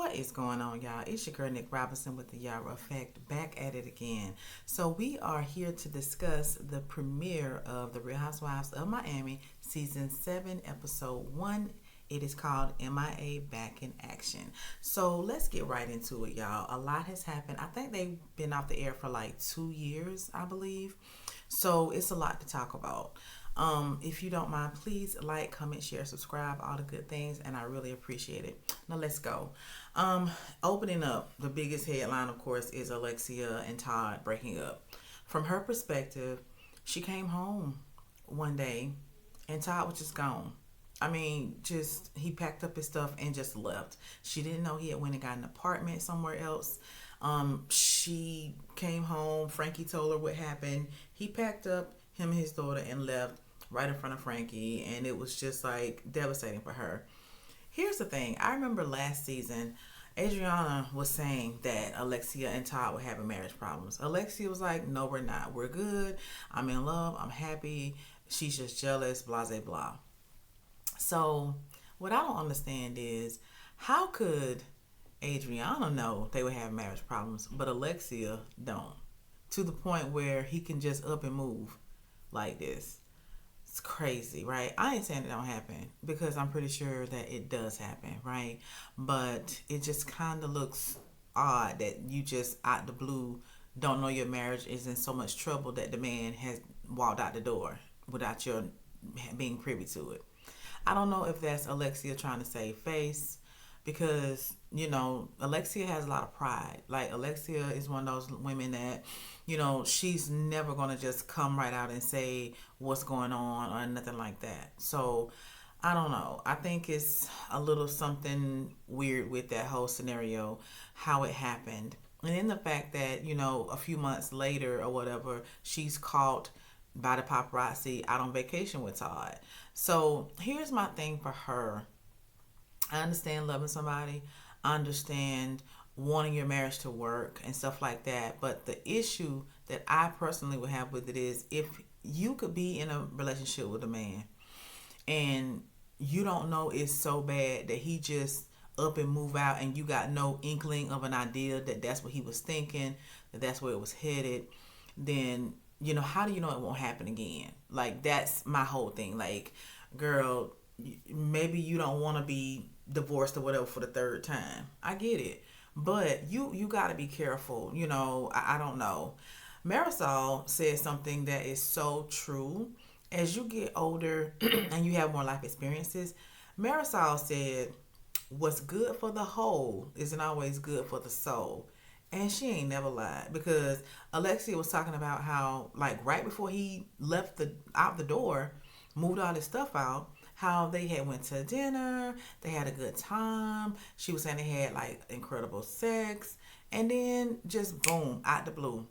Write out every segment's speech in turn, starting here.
What is going on, y'all? It's your girl Nick Robinson with the Yara Effect, back at it again. So we are here to discuss the premiere of The Real Housewives of Miami, season 7, episode 1. It is called MIA Back in Action. So let's get right into it, y'all. A lot has happened. I think they've been off the air for like 2 years, I believe. So it's a lot to talk about. If you don't mind, please like, comment, share, subscribe, all the good things, and I really appreciate it. Now let's go. Opening up, the biggest headline, of course, is Alexia and Todd breaking up. From her perspective, she came home one day and Todd was just gone. I mean, just he packed up his stuff and just left. She didn't know he had went and got an apartment somewhere else. She came home. Frankie told her what happened. He packed up him and his daughter and left right in front of Frankie, and it was just like devastating for her. Here's the thing. I remember last season, Adriana was saying that Alexia and Todd were having marriage problems. Alexia was like, no, we're not. We're good. I'm in love. I'm happy. She's just jealous, blah, blah, blah. So, what I don't understand is how could Adriana know they would have marriage problems, but Alexia don't? To the point where he can just up and move like this. It's crazy, right? I ain't saying it don't happen because I'm pretty sure that it does happen, right? But it just kind of looks odd that you just out the blue don't know your marriage is in so much trouble that the man has walked out the door without your being privy to it. I don't know if that's Alexia trying to save face because, Alexia has a lot of pride. Like, Alexia is one of those women that, she's never going to just come right out and say what's going on or nothing like that. So, I don't know. I think it's a little something weird with that whole scenario, how it happened. And then the fact that, a few months later or whatever, she's caught by the paparazzi out on vacation with Todd. So here's my thing for her. I understand loving somebody. I understand wanting your marriage to work and stuff like that. But the issue that I personally would have with it is if you could be in a relationship with a man and you don't know it's so bad that he just up and move out and you got no inkling of an idea that that's what he was thinking, that that's where it was headed, then how do you know it won't happen again? Like, that's my whole thing. Like, girl, maybe you don't want to be divorced or whatever for the third time. I get it. But you got to be careful. I don't know. Marysol said something that is so true. As you get older and you have more life experiences, Marysol said, what's good for the whole isn't always good for the soul. And she ain't never lied because Alexia was talking about how, like, right before he left out the door, moved all his stuff out, how they had went to dinner, they had a good time. She was saying they had like incredible sex, and then just boom, out the blue.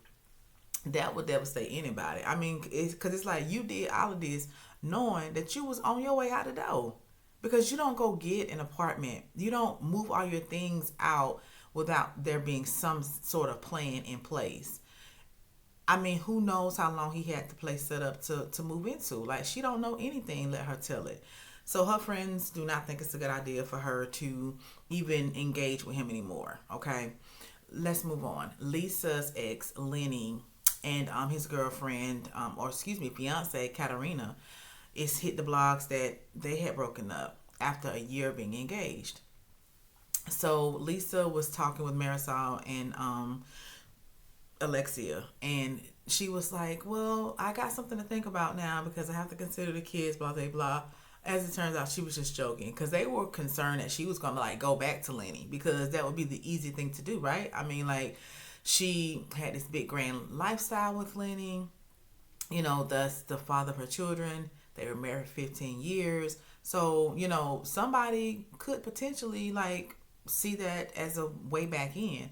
That would devastate anybody. I mean, because it's like you did all of this knowing that you was on your way out the door. Because you don't go get an apartment. You don't move all your things out without there being some sort of plan in place. I mean, who knows how long he had the place set up to move into. Like, she don't know anything, let her tell it. So her friends do not think it's a good idea for her to even engage with him anymore, okay? Let's move on. Lisa's ex, Lenny, and his girlfriend, fiance, Katarina, is hit the blogs that they had broken up after a year of being engaged. So Lisa was talking with Marysol and Alexia, and she was like, well, I got something to think about now because I have to consider the kids, blah, blah, blah. As it turns out, she was just joking because they were concerned that she was going to like go back to Lenny because that would be the easy thing to do, right? I mean, like, she had this big grand lifestyle with Lenny, thus the father of her children. They were married 15 years. So, somebody could potentially like see that as a way back in.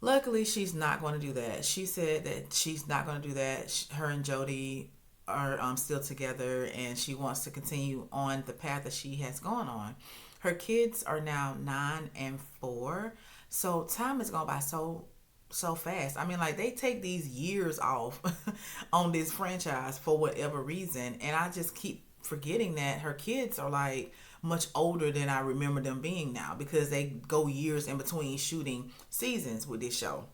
Luckily, she's not going to do that. She said that she's not going to do that. Her and Jody are still together, and she wants to continue on the path that she has gone on. Her kids are now 9 and 4, so time is going by so fast. I mean, like, they take these years off on this franchise for whatever reason, and I just keep forgetting that her kids are like much older than I remember them being now, because they go years in between shooting seasons with this show.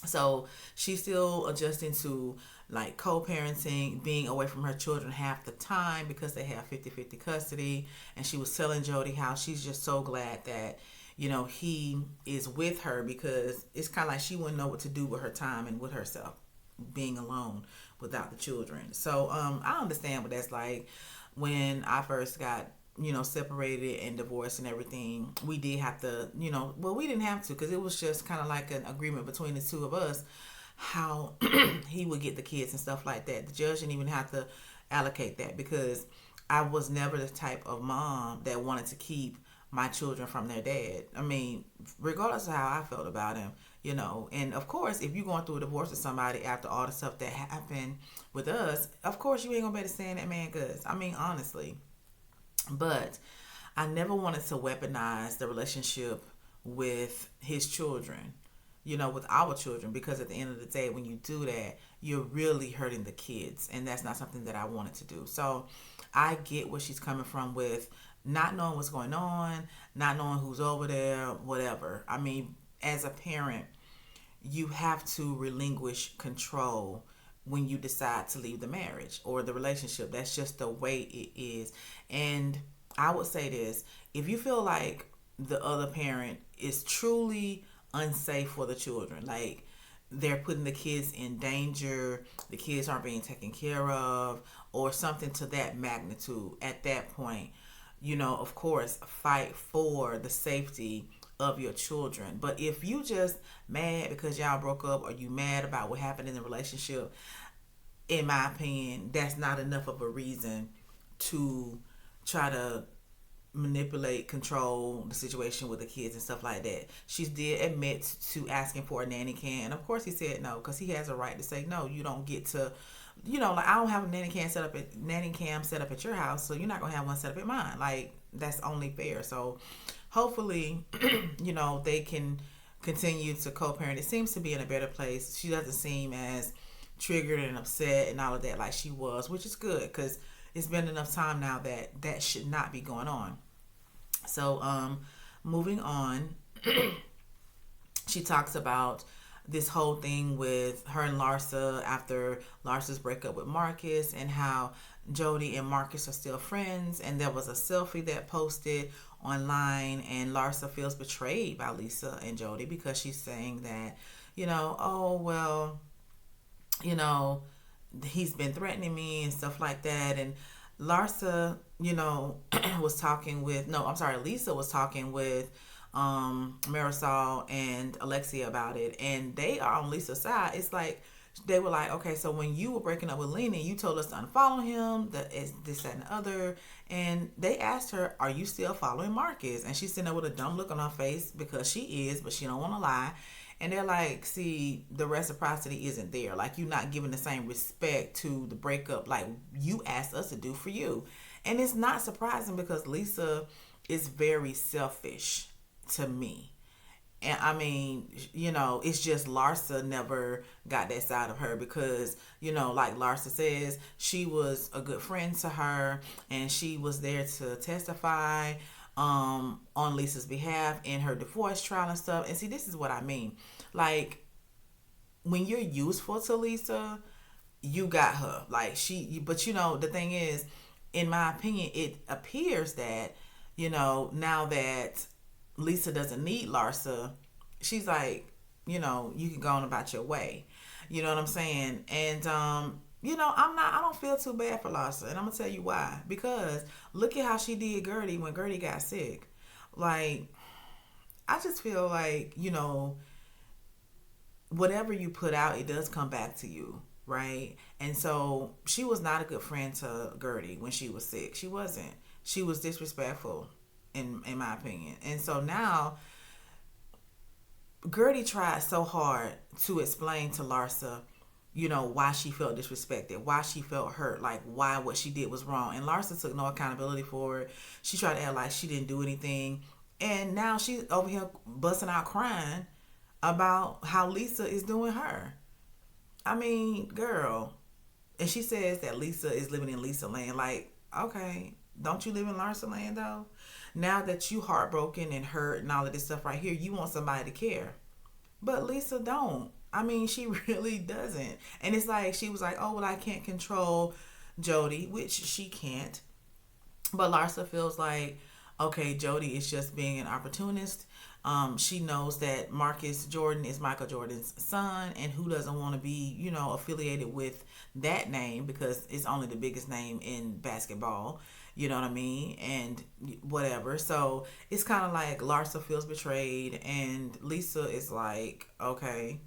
So she's still adjusting to like co-parenting, being away from her children half the time because they have 50-50 custody. And she was telling Jody how she's just so glad that, he is with her, because it's kind of like she wouldn't know what to do with her time and with herself, being alone without the children. So I understand what that's like. When I first got separated and divorced and everything, we did have to, well, we didn't have to, because it was just kind of like an agreement between the two of us how he would get the kids and stuff like that. The judge didn't even have to allocate that, because I was never the type of mom that wanted to keep my children from their dad. I mean, regardless of how I felt about him, and of course, if you're going through a divorce with somebody after all the stuff that happened with us, of course you ain't gonna be able to stand that man guts. I mean, honestly. But I never wanted to weaponize the relationship with his children, with our children, because at the end of the day, when you do that, you're really hurting the kids. And that's not something that I wanted to do. So I get where she's coming from with not knowing what's going on, not knowing who's over there, whatever. I mean, as a parent, you have to relinquish control when you decide to leave the marriage or the relationship. That's just the way it is. And I would say this: if you feel like the other parent is truly unsafe for the children, like they're putting the kids in danger, the kids aren't being taken care of, or something to that magnitude, at that point, of course, fight for the safety of your children. But if you just mad because y'all broke up, or you mad about what happened in the relationship, in my opinion, that's not enough of a reason to try to manipulate, control the situation with the kids and stuff like that. She did admit to asking for a nanny cam, and of course he said no, because he has a right to say no. You don't get to, like, I don't have a nanny cam set up at your house, so you're not gonna have one set up at mine. Like, that's only fair. So hopefully, they can continue to co-parent. It seems to be in a better place. She doesn't seem as triggered and upset and all of that like she was, which is good, because it's been enough time now that should not be going on. So moving on, she talks about this whole thing with her and Larsa after Larsa's breakup with Marcus, and how Jody and Marcus are still friends. And there was a selfie that posted online, and Larsa feels betrayed by Lisa and Jody, because she's saying that, oh, well, he's been threatening me and stuff like that. And Larsa, was talking with, no, I'm sorry, Lisa was talking with Marysol and Alexia about it, and they are on Lisa's side. It's like they were like, okay, so when you were breaking up with Lenny, you told us to unfollow him, that is this, that, and the other. And they asked her, are you still following Marcus? And she's sitting there with a dumb look on her face, because she is, but she don't want to lie. And they're like, see, the reciprocity isn't there. Like, you're not giving the same respect to the breakup like you asked us to do for you. And it's not surprising, because Lisa is very selfish to me. And I mean, it's just Larsa never got that side of her, because, like Larsa says, she was a good friend to her, and she was there to testify on Lisa's behalf in her divorce trial and stuff. And see, this is what I mean. Like, when you're useful to Lisa, you got her. Like, but the thing is, in my opinion, it appears that, now that Lisa doesn't need Larsa, she's like, you can go on about your way. You know what I'm saying? And I don't feel too bad for Larsa, and I'm gonna tell you why. Because look at how she did Gertie when Gertie got sick. Like, I just feel like, whatever you put out, it does come back to you, right? And so she was not a good friend to Gertie when she was sick. She wasn't. She was disrespectful, in my opinion. And so now Gertie tried so hard to explain to Larsa, why she felt disrespected, why she felt hurt, like why what she did was wrong. And Larsa took no accountability for it. She tried to act like she didn't do anything. And now she's over here busting out crying about how Lisa is doing her. I mean, girl. And she says that Lisa is living in Lisa land. Like, okay, Don't you live in Larsa land though? Now that you heartbroken and hurt and all of this stuff right here, you want somebody to care. But Lisa don't. I mean, she really doesn't. And it's like she was like, "Oh well, I can't control Jody," which she can't. But Larsa feels like, okay, Jody is just being an opportunist. She knows that Marcus Jordan is Michael Jordan's son, and who doesn't want to be, affiliated with that name because it's only the biggest name in basketball. You know what I mean? And whatever. So it's kind of like Larsa feels betrayed, and Lisa is like, okay.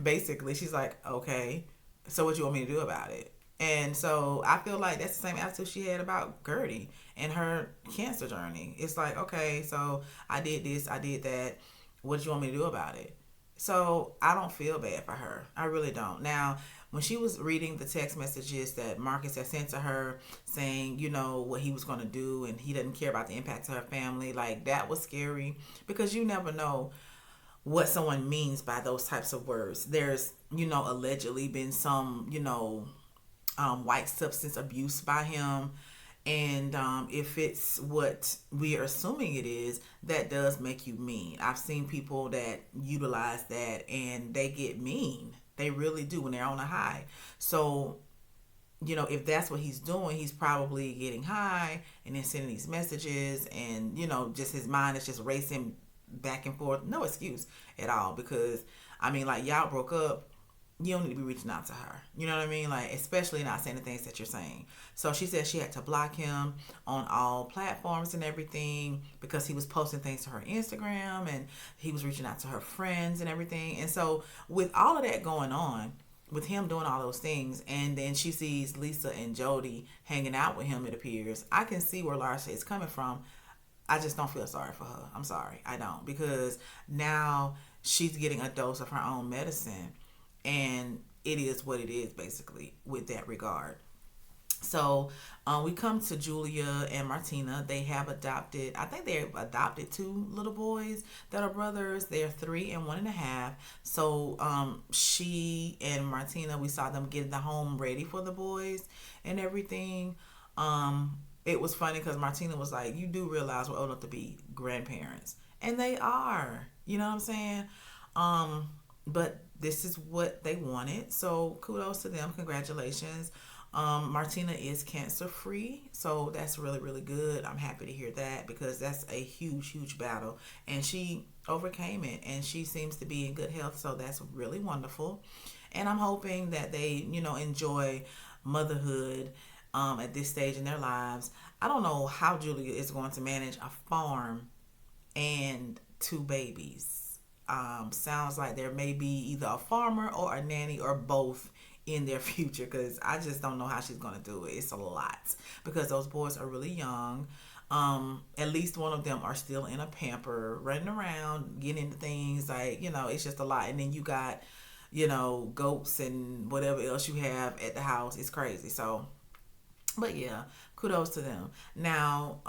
Basically, she's like, okay, so what you want me to do about it? And so I feel like that's the same attitude she had about Gertie and her cancer journey. It's like, okay, so I did this, I did that. What do you want me to do about it? So I don't feel bad for her. I really don't. Now, when she was reading the text messages that Marcus had sent to her saying, what he was going to do and he doesn't care about the impact to her family, like that was scary because you never know what someone means by those types of words. There's, allegedly been some, white substance abuse by him. And if it's what we are assuming it is, that does make you mean. I've seen people that utilize that and they get mean. They really do when they're on a high. So, if that's what he's doing, he's probably getting high and then sending these messages and, just his mind is just racing back and forth. No excuse at all because, I mean, like, y'all broke up, you don't need to be reaching out to her. You know what I mean? Like, especially not saying the things that you're saying. So she said she had to block him on all platforms and everything because he was posting things to her Instagram and he was reaching out to her friends and everything. And so with all of that going on, with him doing all those things, and then she sees Lisa and Jody hanging out with him, it appears, I can see where Larsa is coming from. I just don't feel sorry for her. I'm sorry. I don't. Because now she's getting a dose of her own medicine. And it is what it is, basically, with that regard. So we come to Julia and Martina. They have adopted, I think they've adopted two little boys that are brothers. They're 3 and 1.5. So she and Martina, we saw them getting the home ready for the boys and everything. It was funny because Martina was like, you do realize we're old enough to be grandparents. And they are. You know what I'm saying? But this is what they wanted. So kudos to them. Congratulations. Martina is cancer free. So that's really, really good. I'm happy to hear that because that's a huge, huge battle. And she overcame it and she seems to be in good health. So that's really wonderful. And I'm hoping that they, enjoy motherhood at this stage in their lives. I don't know how Julia is going to manage a farm and two babies. Sounds like there may be either a farmer or a nanny or both in their future because I just don't know how she's going to do it. It's a lot because those boys are really young. At least one of them are still in a pamper, running around, getting into things like, it's just a lot. And then you got, goats and whatever else you have at the house. It's crazy. So, but yeah, kudos to them. Now,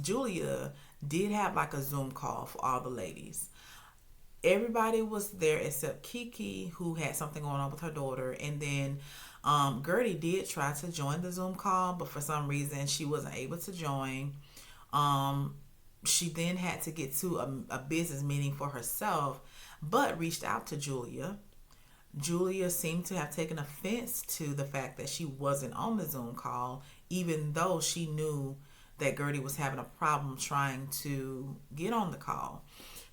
Julia did have like a Zoom call for all the ladies. Everybody was there except Kiki, who had something going on with her daughter. And then Gertie did try to join the Zoom call, but for some reason she wasn't able to join. She then had to get to a business meeting for herself, but reached out to Julia. Julia seemed to have taken offense to the fact that she wasn't on the Zoom call, even though she knew that Gertie was having a problem trying to get on the call.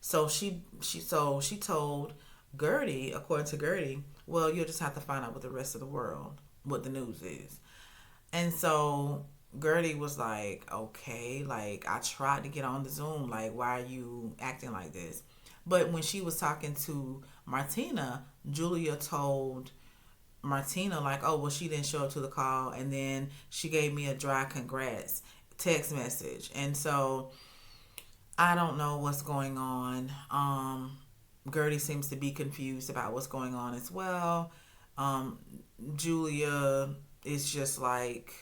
So she told Gertie, according to Gertie, well, you'll just have to find out with the rest of the world what the news is. And so Gertie was like, okay, like I tried to get on the Zoom, like why are you acting like this? But when she was talking to Martina, Julia told Martina like, oh well, she didn't show up to the call, and then she gave me a dry congrats text message. And so I don't know what's going on. Gertie seems to be confused about what's going on as well. Julia is just like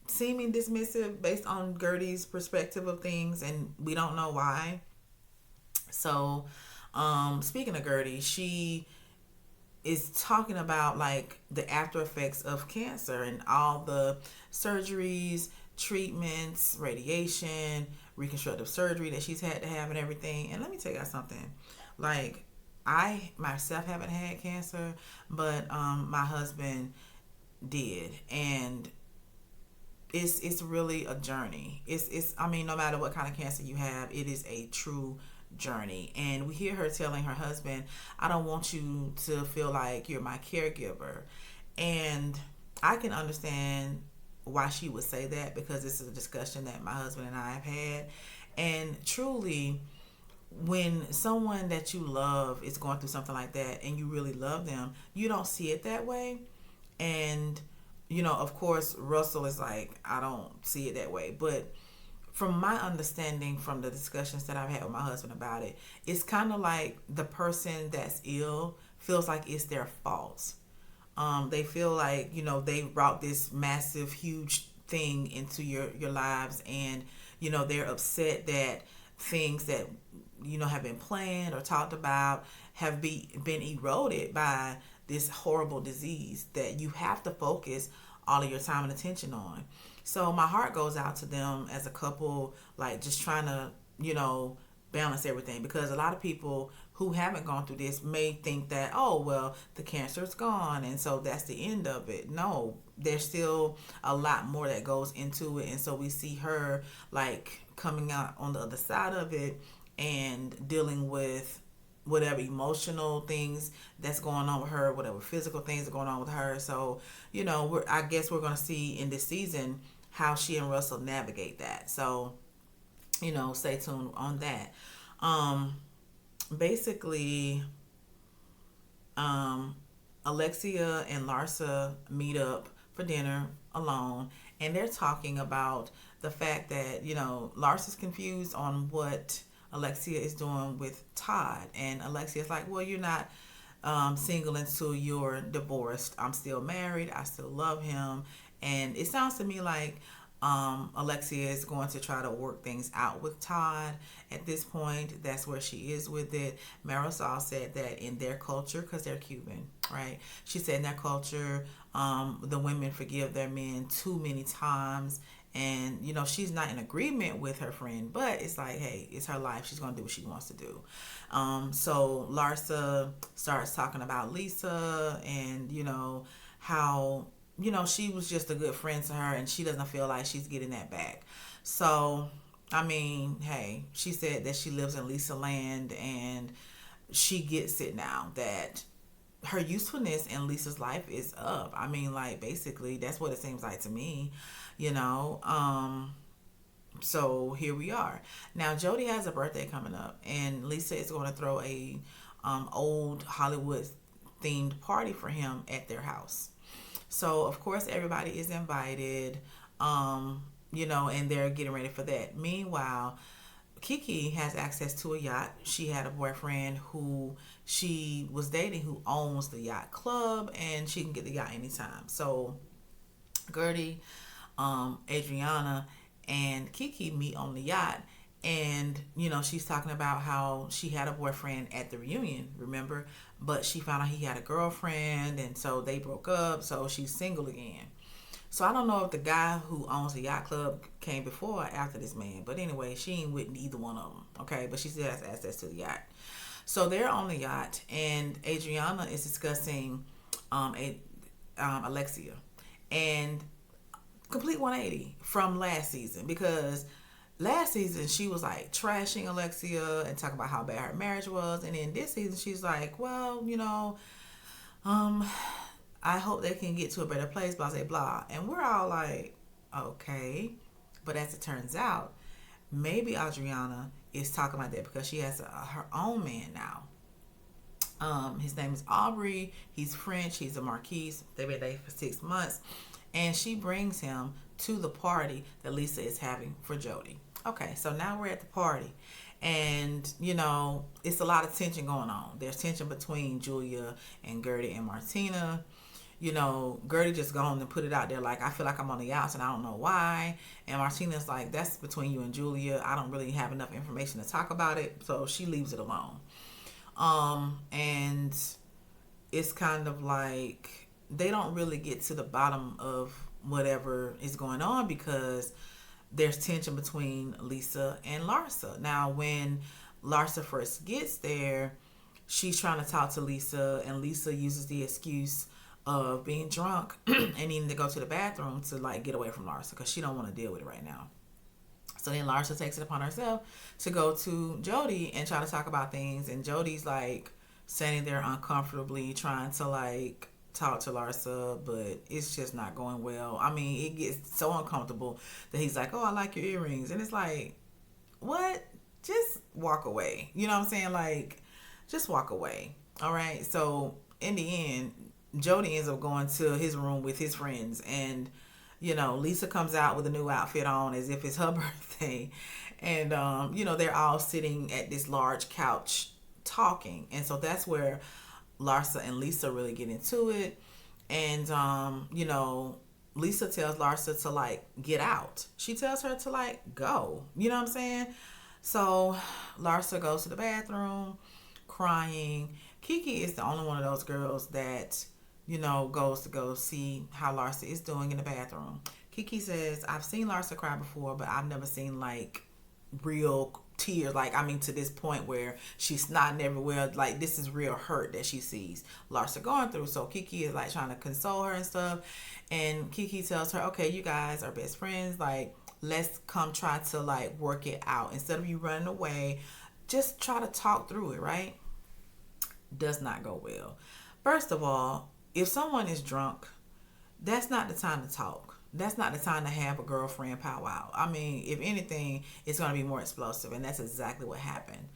seeming dismissive based on Gertie's perspective of things, and we don't know why. So speaking of Gertie, she is talking about like the after effects of cancer and all the surgeries, treatments, radiation, reconstructive surgery that she's had to have and everything. And let me tell you something. Like, I myself haven't had cancer, but my husband did, and it's really a journey. It's I mean, no matter what kind of cancer you have, it is a true journey. And we hear her telling her husband, I don't want you to feel like you're my caregiver. And I can understand why she would say that, because this is a discussion that my husband and I have had. And truly, when someone that you love is going through something like that and you really love them, you don't see it that way. And of course, Russell is like, I don't see it that way. But from my understanding, from the discussions that I've had with my husband about it, it's kind of like the person that's ill feels like it's their fault. They feel like, they brought this massive, huge thing into your lives, and, they're upset that things that, have been planned or talked about have been eroded by this horrible disease that you have to focus all of your time and attention on. So my heart goes out to them as a couple, like just trying to, balance everything, because a lot of people who haven't gone through this may think that, oh, well, the cancer is gone and so that's the end of it. No, there's still a lot more that goes into it. And so we see her like coming out on the other side of it and dealing with whatever emotional things that's going on with her, whatever physical things are going on with her. So, I guess we're going to see in this season how she and Russell navigate that. So, stay tuned on that. Basically, Alexia and Larsa meet up for dinner alone, and they're talking about the fact that, Larsa's confused on what Alexia is doing with Todd. And Alexia's like, well, you're not single until you're divorced. I'm still married. I still love him. And it sounds to me like Alexia is going to try to work things out with Todd at this point. That's where she is with it. Marysol said that in their culture, because they're Cuban, right? She said in their culture, the women forgive their men too many times. And, she's not in agreement with her friend, but it's like, hey, it's her life. She's going to do what she wants to do. So Larsa starts talking about Lisa and, how, she was just a good friend to her and she doesn't feel like she's getting that back. So, I mean, hey, she said that she lives in Lisa land and she gets it now that her usefulness in Lisa's life is up. I mean, like, basically, that's what it seems like to me, So here we are. Now, Jody has a birthday coming up, and Lisa is going to throw a old Hollywood themed party for him at their house. So, of course, everybody is invited, and they're getting ready for that. Meanwhile, Kiki has access to a yacht. She had a boyfriend who she was dating who owns the yacht club, and she can get the yacht anytime. So Gertie, Adriana, and Kiki meet on the yacht, and she's talking about how she had a boyfriend at the reunion, remember? But she found out he had a girlfriend, and so they broke up, so she's single again. So I don't know if the guy who owns the yacht club came before or after this man. But anyway, she ain't with either one of them. Okay, but she still has access to the yacht. So they're on the yacht, and Adriana is discussing Alexia. And complete 180 from last season, because last season she was like trashing Alexia and talking about how bad her marriage was. And then this season she's like, well, I hope they can get to a better place, blah, blah, blah. And we're all like, okay. But as it turns out, maybe Adriana is talking about that because she has her own man now. His name is Aubrey. He's French. He's a Marquis. They've been dating for 6 months. And she brings him to the party that Lisa is having for Jody. Okay, so now we're at the party. And, it's a lot of tension going on. There's tension between Julia and Gertie and Martina. Gertie just gone and put it out there like, I feel like I'm on the outs and I don't know why. And Martina's like, that's between you and Julia. I don't really have enough information to talk about it. So she leaves it alone. And it's kind of like they don't really get to the bottom of whatever is going on because there's tension between Lisa and Larsa. Now, when Larsa first gets there, she's trying to talk to Lisa, and Lisa uses the excuse of being drunk and needing to go to the bathroom to like get away from Larsa because she don't want to deal with it right now. So then Larsa takes it upon herself to go to Jody and try to talk about things, and Jody's like standing there uncomfortably trying to like talk to Larsa, but it's just not going well. I mean, it gets so uncomfortable that he's like, "Oh, I like your earrings," and it's like, "What? Just walk away." You know what I'm saying? Like, just walk away. All right. So in the end, Jody ends up going to his room with his friends, and Lisa comes out with a new outfit on as if it's her birthday, and they're all sitting at this large couch talking, and so that's where Larsa and Lisa really get into it, and Lisa tells Larsa to like get out. She tells her to like go. You know what I'm saying? So Larsa goes to the bathroom, crying. Kiki is the only one of those girls that goes to go see how Larsa is doing in the bathroom. Kiki says, I've seen Larsa cry before, but I've never seen like real tears. Like, I mean, to this point where she's snotting everywhere. Like, this is real hurt that she sees Larsa going through. So Kiki is like trying to console her and stuff. And Kiki tells her, okay, you guys are best friends. Like, let's come try to like work it out. Instead of you running away, just try to talk through it, right? Does not go well. First of all, if someone is drunk, that's not the time to talk. That's not the time to have a girlfriend powwow. I mean, if anything, it's going to be more explosive, and that's exactly what happened.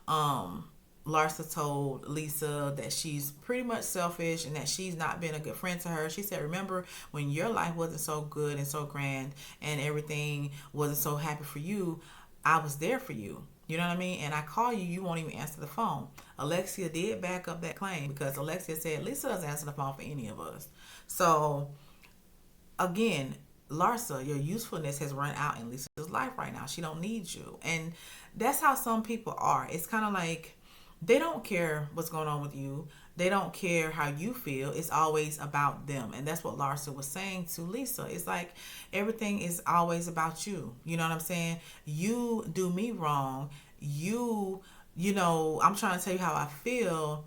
Larsa told Lisa that she's pretty much selfish and that she's not been a good friend to her. She said, remember when your life wasn't so good and so grand and everything wasn't so happy for you, I was there for you. You know what I mean? And I call you, you won't even answer the phone. Alexia did back up that claim because Alexia said Lisa doesn't answer the phone for any of us. So, again, Larsa, your usefulness has run out in Lisa's life right now. She don't need you. And that's how some people are. It's kind of like they don't care what's going on with you. They don't care how you feel. It's always about them. And that's what Larsa was saying to Lisa. It's like everything is always about you. You know what I'm saying? You do me wrong. I'm trying to tell you how I feel.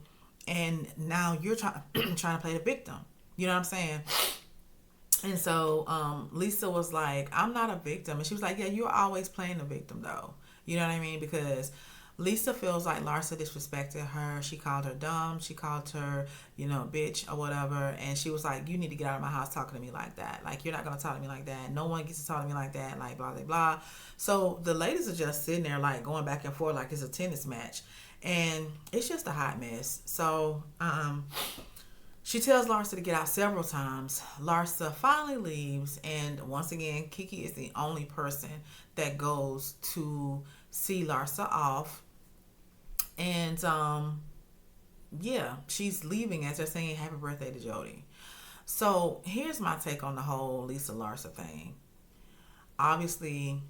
And now you're trying to play the victim. You know what I'm saying? And so Lisa was like, I'm not a victim. And she was like, yeah, you're always playing the victim, though. You know what I mean? Because Lisa feels like Larsa disrespected her. She called her dumb. She called her, bitch or whatever. And she was like, you need to get out of my house talking to me like that. Like, you're not going to talk to me like that. No one gets to talk to me like that. Like, blah, blah, blah. So the ladies are just sitting there, like, going back and forth like it's a tennis match. And it's just a hot mess. So, she tells Larsa to get out several times. Larsa finally leaves. And once again, Kiki is the only person that goes to see Larsa off. And she's leaving as they're saying happy birthday to Jody. So here's my take on the whole Lisa Larsa thing. Obviously,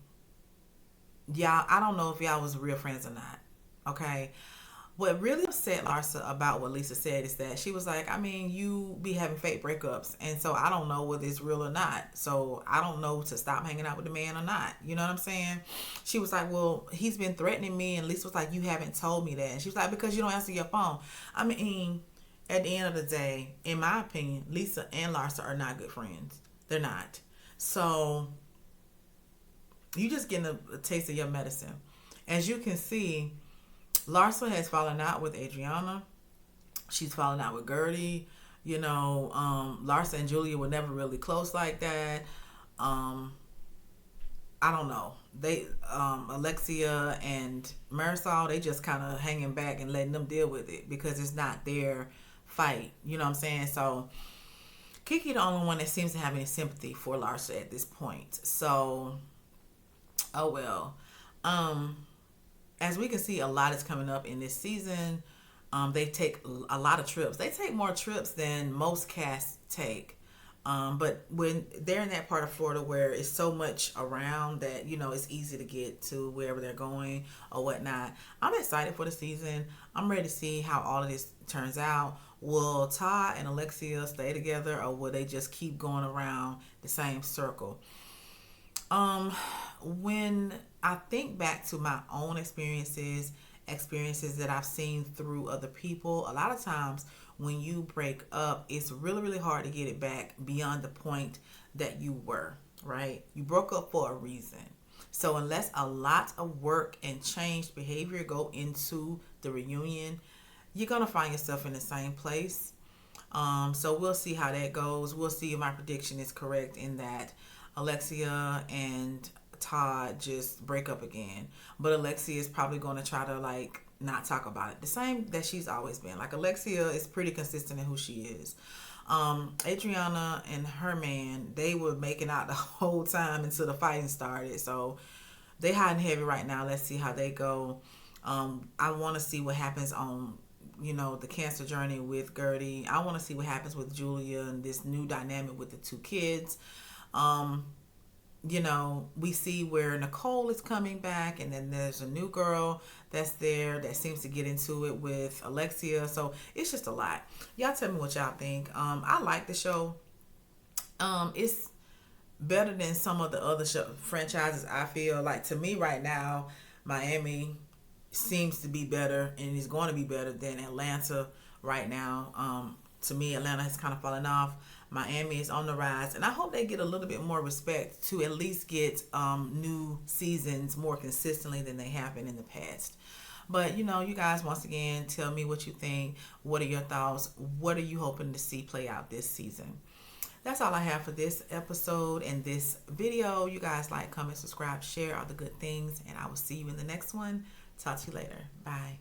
y'all, I don't know if y'all was real friends or not. Okay. What really upset Larsa about what Lisa said is that she was like, I mean, you be having fake breakups, and so I don't know whether it's real or not. So I don't know to stop hanging out with the man or not. You know what I'm saying? She was like, well, he's been threatening me, and Lisa was like, you haven't told me that. And she was like, because you don't answer your phone. I mean, at the end of the day, in my opinion, Lisa and Larsa are not good friends. They're not. So you just getting a taste of your medicine. As you can see, Larsa has fallen out with Adriana. She's fallen out with Gertie. Larsa and Julia were never really close like that. I don't know. They, Alexia and Marysol, they just kind of hanging back and letting them deal with it because it's not their fight. You know what I'm saying? So Kiki the only one that seems to have any sympathy for Larsa at this point. So, oh well. As we can see, a lot is coming up in this season. They take a lot of trips. They take more trips than most casts take. But when they're in that part of Florida where it's so much around that, it's easy to get to wherever they're going or whatnot. I'm excited for the season. I'm ready to see how all of this turns out. Will Todd and Alexia stay together, or will they just keep going around the same circle? Um, when I think back to my own experiences that I've seen through other people, a lot of times when you break up, it's really, really hard to get it back beyond the point that you were, right? You broke up for a reason. So unless a lot of work and changed behavior go into the reunion, you're gonna find yourself in the same place. So we'll see how that goes. We'll see if my prediction is correct in that Alexia and Todd just break up again. But Alexia is probably going to try to like not talk about it. The same that she's always been. Like Alexia is pretty consistent in who she is. Adriana and her man, they were making out the whole time until the fighting started. So they hiding heavy right now. Let's see how they go. I want to see what happens on the cancer journey with Gertie. I want to see what happens with Julia and this new dynamic with the two kids. Um, we see where Nicole is coming back, and then there's a new girl that's there that seems to get into it with Alexia. So it's just a lot. Y'all tell me what y'all think. I like the show. It's better than some of the other franchises. I feel like, to me right now, Miami seems to be better and is going to be better than Atlanta right now. To me, Atlanta has kind of fallen off. Miami is on the rise, and I hope they get a little bit more respect to at least get new seasons more consistently than they have been in the past. But you guys, once again, tell me what you think. What are your thoughts? What are you hoping to see play out this season? That's all I have for this episode and this video. You guys like, comment, subscribe, share all the good things, and I will see you in the next one. Talk to you later. Bye.